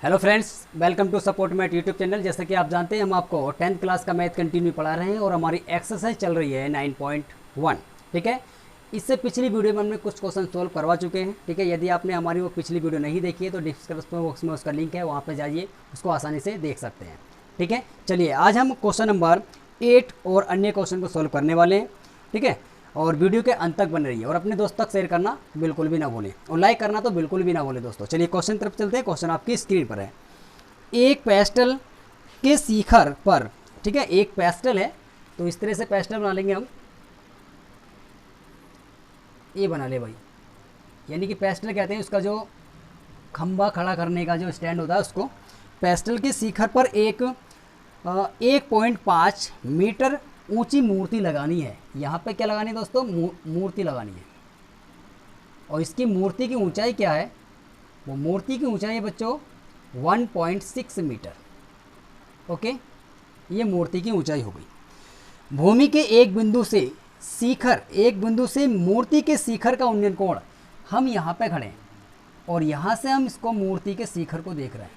Hello friends, welcome to support math YouTube channel. जैसे कि आप जानते हैं हम आपको 10th क्लास का मैथ कंटिन्यू पढ़ा रहे हैं और हमारी एक्सरसाइज चल रही है 9.1। ठीक है, इससे पिछली वीडियो में हमने कुछ क्वेश्चन सोल्व करवा चुके हैं। ठीक है, यदि आपने हमारी वो पिछली वीडियो नहीं देखी है तो डिस्क्रिप्शन बॉक्स में उसका लिंक है, वहाँ पर जाइए, उसको आसानी से देख सकते हैं। ठीक है, चलिए आज हम क्वेश्चन नंबर 8 और अन्य क्वेश्चन को सोल्व करने वाले हैं। ठीक है, और वीडियो के अंत तक बन रही है और अपने दोस्त तक शेयर करना बिल्कुल भी ना भूलें और लाइक करना तो बिल्कुल भी ना भूलें दोस्तों। चलिए क्वेश्चन तरफ चलते हैं। क्वेश्चन आपकी स्क्रीन पर है। एक पेस्टल के शिखर पर, ठीक है, एक पेस्टल है तो इस तरह से पेस्टल बना लेंगे हम, ये बना ले भाई, यानी कि पेस्टल कहते हैं उसका जो खंबा खड़ा करने का जो स्टैंड होता है उसको। पेस्टल के शिखर पर एक 1.5 मीटर ऊंची मूर्ति लगानी है। यहाँ पे क्या लगानी है दोस्तों? मूर्ति लगानी है। और इसकी मूर्ति की ऊंचाई क्या है? वो मूर्ति की ऊंचाई है बच्चों 1.6 मीटर। ओके, ये मूर्ति की ऊंचाई हो गई। भूमि के एक बिंदु से मूर्ति के शिखर का उन्नयन कोण, हम यहाँ पे खड़े हैं और यहाँ से हम इसको मूर्ति के शिखर को देख रहे हैं।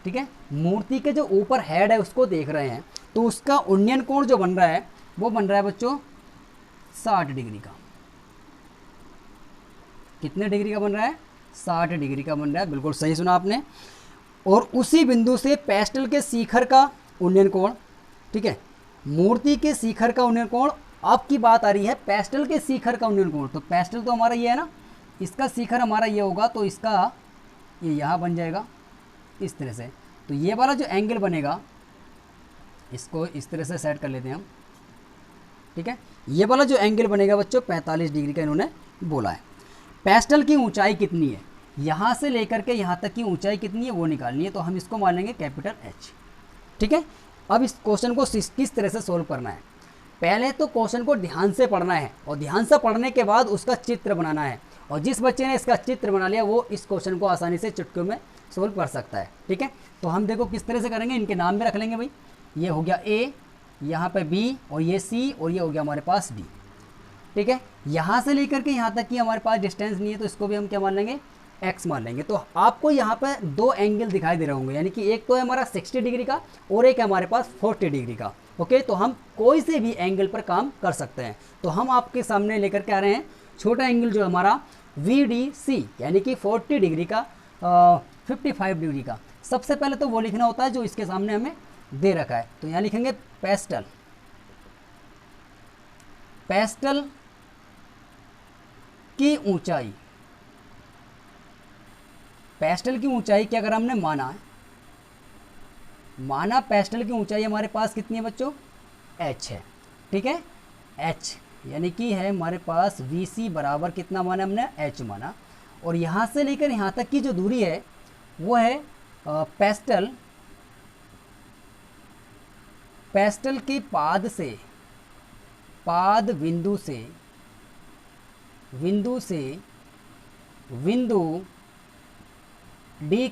ठीक है, मूर्ति के जो ऊपर हेड है उसको देख रहे हैं, तो उसका उन्नयन कोण जो बन रहा है वो बन रहा है बच्चों 60 डिग्री का। कितने डिग्री का बन रहा है? 60 डिग्री का बन रहा है। बिल्कुल सही सुना आपने। और उसी बिंदु से पेस्टल के शिखर का उन्नयन कोण, ठीक है, मूर्ति के शिखर का उन्नयन कोण। आपकी बात आ रही है पेस्टल के शिखर का उन्नयन कोण, तो पेस्टल तो हमारा ये है ना, इसका शिखर हमारा ये होगा, तो इसका ये यहाँ बन जाएगा इस तरह से। तो ये वाला जो एंगल बनेगा इसको इस तरह से सेट कर लेते हैं हम। ठीक है, ये वाला जो एंगल बनेगा बच्चों 45 डिग्री का इन्होंने बोला है। पेस्टल की ऊंचाई कितनी है? यहाँ से लेकर के यहाँ तक की ऊंचाई कितनी है वो निकालनी है, तो हम इसको मान लेंगे कैपिटल H। ठीक है, अब इस क्वेश्चन को किस तरह से सोल्व करना है? पहले तो क्वेश्चन को ध्यान से पढ़ना है और ध्यान से पढ़ने के बाद उसका चित्र बनाना है। और जिस बच्चे ने इसका चित्र बना लिया वो इस क्वेश्चन को आसानी से चुटकियों में सोल्व कर सकता है। ठीक है, तो हम देखो किस तरह से करेंगे। इनके नाम भी रख लेंगे भाई। ये हो गया A, यहाँ पे B, और ये C, और ये हो गया हमारे पास D। ठीक है, यहाँ से लेकर के यहाँ तक की हमारे पास डिस्टेंस नहीं है, तो इसको भी हम क्या मान लेंगे? X मान लेंगे। तो आपको यहाँ पे दो एंगल दिखाई दे रहे होंगे, यानी कि एक तो है हमारा 60 डिग्री का और एक है हमारे पास 40 डिग्री का। ओके, तो हम कोई से भी एंगल पर काम कर सकते हैं। तो हम आपके सामने लेकर के आ रहे हैं छोटा एंगल जो हमारा VDC, यानी कि 40 डिग्री का 55 डिग्री का। सबसे पहले तो वो लिखना होता है जो इसके सामने हमें दे रखा है। तो यहाँ लिखेंगे पेस्टल की ऊंचाई। पेस्टल की ऊंचाई क्या अगर हमने माना पेस्टल की ऊंचाई हमारे पास कितनी है बच्चों? H है। ठीक है, H यानी कि है हमारे पास VC बराबर कितना माना हमने? H माना। और यहाँ से लेकर यहाँ तक की जो दूरी है वो है पेस्टल के पाद बिंदु से बिंदु D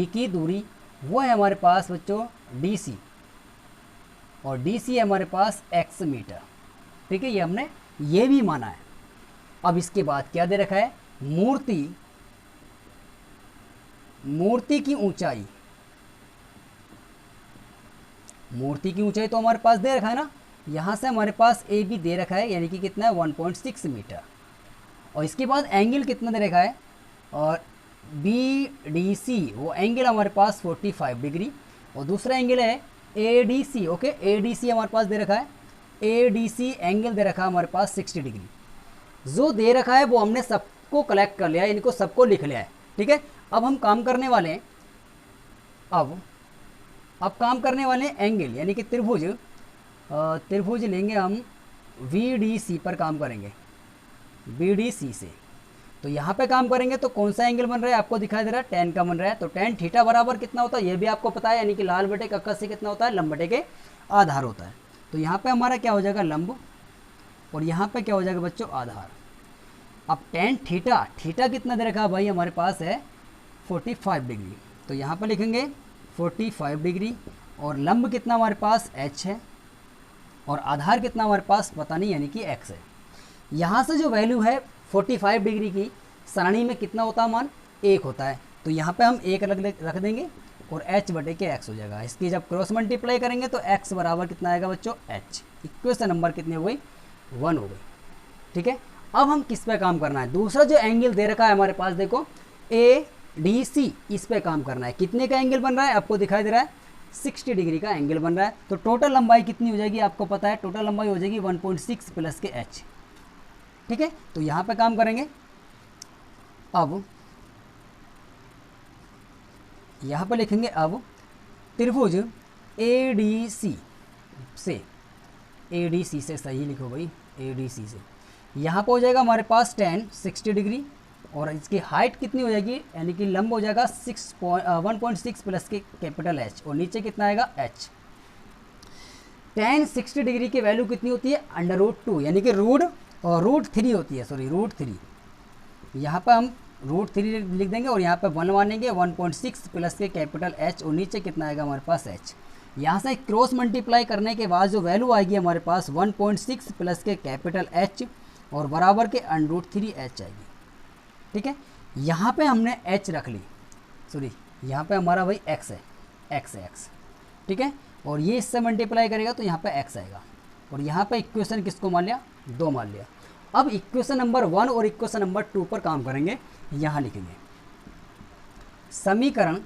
की दूरी वो है हमारे पास बच्चों DC, और DC है हमारे पास X मीटर। ठीक है, ये हमने ये भी माना है। अब इसके बाद क्या दे रखा है? मूर्ति की ऊंचाई। मूर्ति की ऊंचाई तो हमारे पास दे रखा है ना, यहाँ से हमारे पास A भी दे रखा है, यानी कि कितना है? 1.6 मीटर। और इसके बाद एंगल कितना दे रखा है? और BDC वो एंगल हमारे पास 45 डिग्री, और दूसरा एंगल है ADC। ओके, ADC हमारे पास दे रखा है, ADC एंगल दे रखा है हमारे पास 60 डिग्री। जो दे रखा है वो हमने सबको कलेक्ट कर लिया है, इनको सबको लिख लिया है। ठीक है, अब हम काम करने वाले हैं, अब काम करने वाले हैं एंगल, यानी कि त्रिभुज लेंगे हम VDC पर काम करेंगे, BDC से। तो यहाँ पे काम करेंगे तो कौन सा एंगल बन रहा है आपको दिखाई दे रहा है? tan का बन रहा है। तो tan थीटा बराबर कितना होता है ये भी आपको पता है, यानी कि लाल बटे कक्का से कितना होता है? लंब बटे के आधार होता है। तो यहाँ पे हमारा क्या हो जाएगा? लंब, और यहाँ पे क्या हो जाएगा बच्चों? आधार। अब tan थीटा कितना दे रखा है भाई? हमारे पास है 45 डिग्री, तो यहाँ पर लिखेंगे 45 डिग्री। और लंब कितना हमारे पास? H है, और आधार कितना हमारे पास पता नहीं, यानी कि X है। यहाँ से जो वैल्यू है 45 डिग्री की, सरणी में कितना होता है मान, 1 होता है, तो यहाँ पे हम 1 रख देंगे और h बटे के x हो जाएगा। इसकी जब क्रॉस मल्टीप्लाई करेंगे तो x बराबर कितना आएगा बच्चों, h। इक्वेशन नंबर कितनी हो गई, 1 हो गई। ठीक है, अब हम किस पे काम करना है, दूसरा जो एंगल दे रखा है हमारे पास, देखो ADC, इस पे काम करना है। कितने का एंगल बन रहा है, आपको दिखाई दे रहा है 60 डिग्री का एंगल बन रहा है। तो टोटल लंबाई कितनी हो जाएगी, आपको पता है, टोटल लंबाई हो जाएगी 1.6 प्लस के h। ठीक है, तो यहाँ पे काम करेंगे। अब यहाँ पर लिखेंगे, अब त्रिभुज ADC से, ADC से सही लिखो भाई, ADC से यहाँ पर हो जाएगा हमारे पास tan 60 डिग्री, और इसकी हाइट कितनी हो जाएगी, यानी कि लंब हो जाएगा 1.6 प्लस के कैपिटल H, और नीचे कितना आएगा h। tan 60 डिग्री की वैल्यू कितनी होती है, √2, यानी कि √3 होती है, सॉरी √3। यहाँ पर हम √3 लिख देंगे और यहाँ पर 1 मानेंगे, 1.6 प्लस के कैपिटल H, और नीचे कितना आएगा हमारे पास h। यहाँ से क्रॉस मल्टीप्लाई करने के बाद जो वैल्यू आएगी हमारे पास 1.6 प्लस के कैपिटल H और बराबर के √3h आएगी। ठीक है, यहाँ पे हमने h रख ली, सॉरी यहाँ पे हमारा भाई x है, x। ठीक है, और ये इससे मल्टीप्लाई करेगा तो यहाँ पे x आएगा, और यहाँ पे इक्वेशन किसको मान लिया, 2 मान लिया। अब इक्वेशन नंबर 1 और इक्वेशन नंबर 2 पर काम करेंगे। यहाँ लिखेंगे समीकरण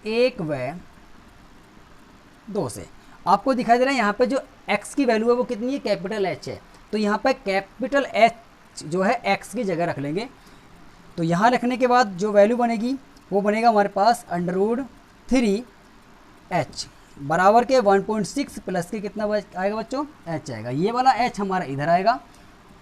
1 व 2 से आपको दिखाई दे रहा है यहाँ पे जो x की वैल्यू है वो कितनी है, कैपिटल H है, तो यहाँ पे कैपिटल H जो है x की जगह रख लेंगे। तो यहाँ रखने के बाद जो वैल्यू बनेगी वो बनेगा हमारे पास √3h बराबर के 1.6 प्लस के कितना आएगा बच्चों, h आएगा। ये वाला h हमारा इधर आएगा,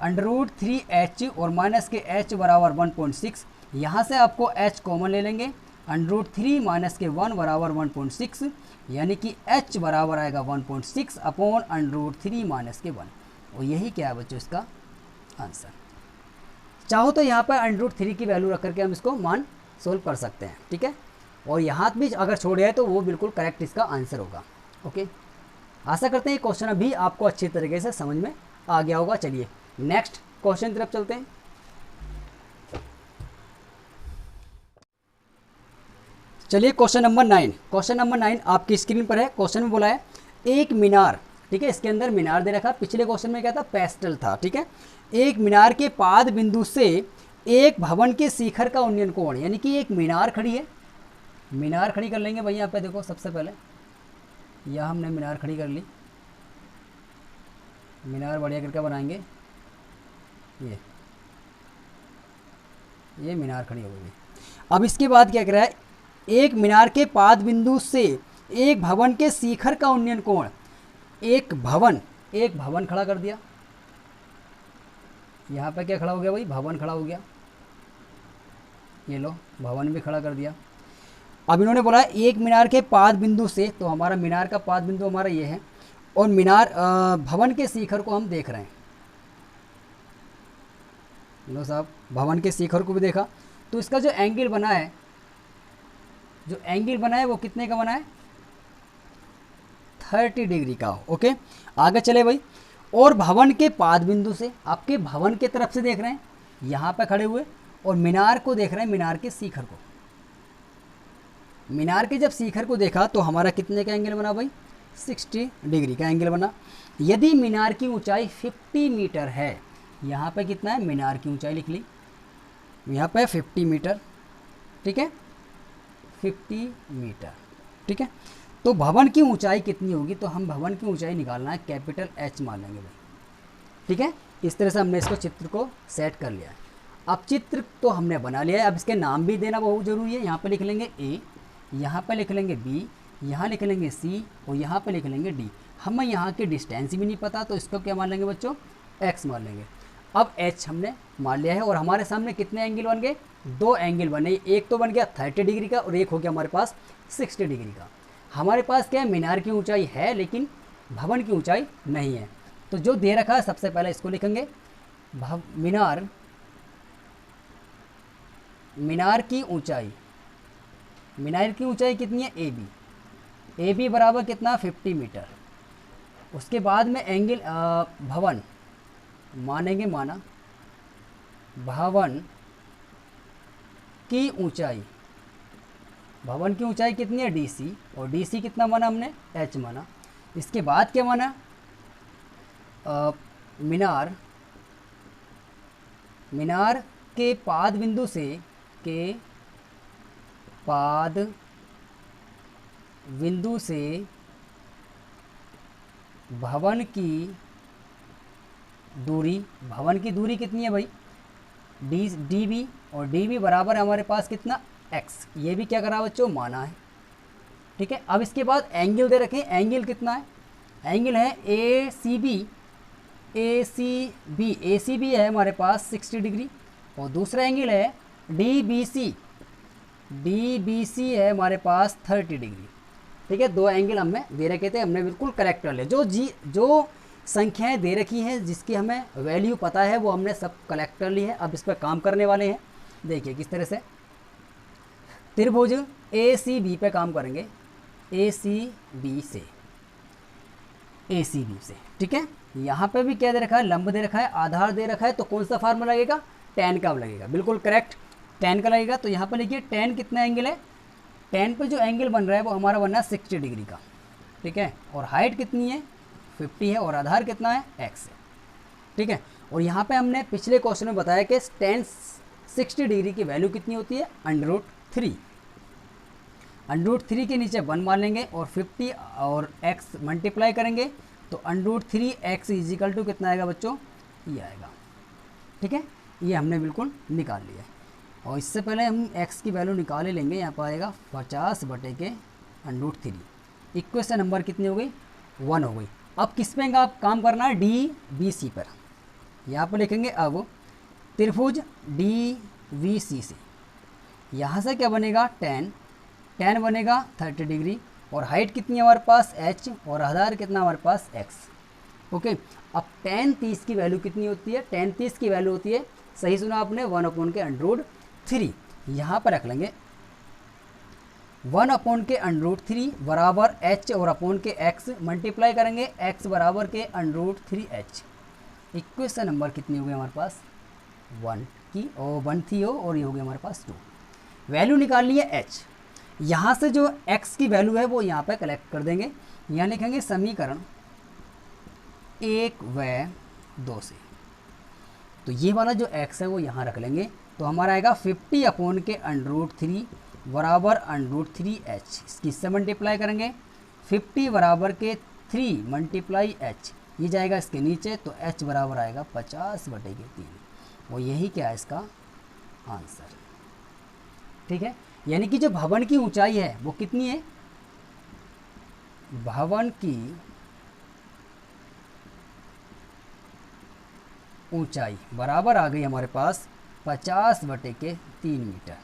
√3h और माइनस के h बराबर 1.6। यहाँ से आपको h कॉमन ले लेंगे, √3 माइनस के 1 बराबर 1.6, यानी कि h बराबर आएगा 1.6 अपॉन √3 माइनस के 1, और यही क्या है बच्चों इसका आंसर। चाहो तो यहाँ पर √3 की वैल्यू रख करके हम इसको मान सोल्व कर सकते हैं। ठीक है, और यहाँ भी अगर छोड़ है तो वो बिल्कुल करेक्ट इसका आंसर होगा। ओके, आशा करते हैं ये क्वेश्चन अभी आपको अच्छी तरीके से समझ में आ गया होगा। चलिए नेक्स्ट क्वेश्चन तरफ चलते हैं। चलिए क्वेश्चन नंबर 9, क्वेश्चन नंबर 9 आपकी स्क्रीन पर है। क्वेश्चन में बोला है एक मीनार, ठीक है, इसके अंदर मीनार दे रखा, पिछले क्वेश्चन में क्या था, पेस्टल था। ठीक है, एक मीनार के पाद बिंदु से एक भवन के शिखर का उन्नयन कोण, यानी कि एक मीनार खड़ी है, मीनार खड़ी कर लेंगे भाई। यहाँ पे देखो सबसे पहले यह हमने मीनार खड़ी कर ली, मीनार बढ़िया करके बनाएंगे, ये मीनार खड़ी हो गई। अब इसके बाद क्या कर रहा है, एक मीनार के पाद बिंदु से एक भवन के शिखर का उन्नयन कोण, एक भवन खड़ा कर दिया। यहाँ पे क्या खड़ा हो गया भाई, भवन खड़ा हो गया, ये लो भवन भी खड़ा कर दिया। अब इन्होंने बोला एक मीनार के पाद बिंदु से, तो हमारा मीनार का पाद बिंदु हमारा ये है, और मीनार भवन के शिखर को हम देख रहे हैं। लो साहब, भवन के शिखर को भी देखा, तो इसका जो एंगल बना है, वो कितने का बना है, 30 डिग्री का। ओके, आगे चले भाई। और भवन के पाद बिंदु से, आपके भवन के तरफ से देख रहे हैं, यहाँ पे खड़े हुए, और मीनार को देख रहे हैं, मीनार के शिखर को। मीनार के जब शिखर को देखा तो हमारा कितने का एंगल बना भाई, 60 डिग्री का एंगल बना। यदि मीनार की ऊंचाई 50 मीटर है, यहाँ पे कितना है, मीनार की ऊंचाई लिख ली, यहाँ पे 50 मीटर। ठीक है, 50 मीटर। ठीक है, तो भवन की ऊंचाई कितनी होगी, तो हम भवन की ऊंचाई निकालना है, कैपिटल H मान लेंगे भाई। ठीक है, इस तरह से हमने इसको चित्र को सेट कर लिया है। अब चित्र तो हमने बना लिया है, अब इसके नाम भी देना बहुत ज़रूरी है। यहाँ पे लिख लेंगे A, यहाँ पे लिख लेंगे B, यहाँ लिख लेंगे C, और यहाँ पे लिख लेंगे D। हमें यहाँ की डिस्टेंस भी नहीं पता, तो इसको क्या मान लेंगे बच्चों, X मान लेंगे। अब H हमने मान लिया है, और हमारे सामने कितने एंगल बन गए, 2 एंगल बने। एक तो बन गया 30 डिग्री का, और एक हो गया हमारे पास 60 डिग्री का। हमारे पास क्या है, मीनार की ऊंचाई है लेकिन भवन की ऊंचाई नहीं है। तो जो दे रखा है सबसे पहले इसको लिखेंगे, मीनार की ऊंचाई कितनी है, AB बराबर कितना, 50 मीटर। उसके बाद में एंगल भवन मानेंगे, माना भवन की ऊंचाई, भवन की ऊंचाई कितनी है DC, और DC कितना माना हमने, H माना। इसके बाद क्या माना, मीनार, मीनार के पाद बिंदु से, के पाद बिंदु से भवन की दूरी, भवन की दूरी कितनी है भाई, DB, और DB बराबर है हमारे पास कितना, X। ये भी क्या करा बच्चों, माना है। ठीक है, अब इसके बाद एंगल दे रखें, एंगल कितना है, एंगल है ACB, ACB है हमारे पास 60 डिग्री, और दूसरा एंगल है DBC है हमारे पास 30 डिग्री। ठीक है, दो एंगल हमें दे रखे थे, हमने बिल्कुल करेक्ट कर लिया। जो संख्याएं दे रखी हैं जिसकी हमें वैल्यू पता है वो हमने सब कलेक्ट कर ली है। अब इस पर काम करने वाले हैं, देखिए किस तरह से। त्रिभुज ACB पे काम करेंगे, ACB से। ठीक है, यहाँ पे भी क्या दे रखा है, लंब दे रखा है, आधार दे रखा है, तो कौन सा फार्मूला लगेगा, tan का लगेगा, बिल्कुल करेक्ट, tan का लगेगा। तो यहाँ पर लिखिए tan कितना एंगल है, tan पे जो एंगल बन रहा है वो हमारा बन रहा है 60 डिग्री का। ठीक है, और हाइट कितनी है, 50 है, और आधार कितना है, x है। ठीक है, और यहाँ पे हमने पिछले क्वेश्चन में बताया कि tan 60 डिग्री की वैल्यू कितनी होती है, √3। √3 के नीचे 1 मान लेंगे और 50 और x मल्टीप्लाई करेंगे तो √3x इजिकल टू कितना आएगा बच्चों, ये आएगा। ठीक है, ये हमने बिल्कुल निकाल लिया है। और इससे पहले हम x की वैल्यू निकाल ही लेंगे, यहाँ पर आएगा 50/√3। इक्वेशन नंबर कितनी हो गई, 1 हो गई। अब किस पे आप काम करना है, DBC पर। यहाँ पर लिखेंगे अब त्रिभुज DBC से, यहाँ से क्या बनेगा, tan बनेगा 30 डिग्री, और हाइट कितनी है हमारे पास, h, और आधार कितना हमारे पास, x। ओके, अब tan 30 की वैल्यू कितनी होती है, tan 30 की वैल्यू होती है, सही सुना आपने, 1/√3। यहाँ पर रख लेंगे 1/√3 बराबर h और अपॉन के x, मल्टीप्लाई करेंगे x बराबर के √3h। इक्वेशन नंबर कितनी हो गई हमारे पास, 1 की, और 1 थी और ये हो गई हमारे पास 2। वैल्यू निकाल ली है h। यहाँ से जो x की वैल्यू है वो यहाँ पे कलेक्ट कर देंगे। यहाँ लिखेंगे समीकरण 1 व 2 से, तो ये वाला जो x है वो यहाँ रख लेंगे, तो हमारा आएगा 50/√3 बराबर √3h। इसकी से मल्टीप्लाई करेंगे, 50 बराबर के 3 मल्टीप्लाई h, ये जाएगा इसके नीचे, तो h बराबर आएगा 50/3, और यही क्या है इसका आंसर। ठीक है, यानी कि जो भवन की ऊंचाई है वो कितनी है, भवन की ऊंचाई बराबर आ गई हमारे पास 50/3 मीटर।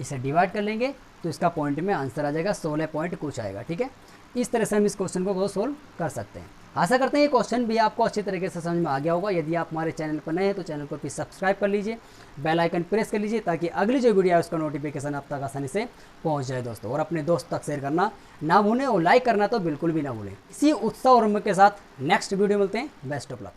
इसे डिवाइड कर लेंगे तो इसका पॉइंट में आंसर आ जाएगा 16 पॉइंट कुछ आएगा। ठीक है, इस तरह से हम इस क्वेश्चन को सोल्व कर सकते हैं। आशा करते हैं ये क्वेश्चन भी आपको अच्छी तरीके से समझ में आ गया होगा। यदि आप हमारे चैनल पर नए हैं तो चैनल को प्लीज सब्सक्राइब कर लीजिए, बेल आइकन प्रेस कर लीजिए, ताकि अगली जो वीडियो है उसका नोटिफिकेशन आप तक आसानी से पहुंच जाए दोस्तों। और अपने दोस्त तक शेयर करना ना भूलें, और लाइक करना तो बिल्कुल भी ना भूलें। इसी उत्साह और उम्मीद के साथ नेक्स्ट वीडियो मिलते हैं। Best of luck.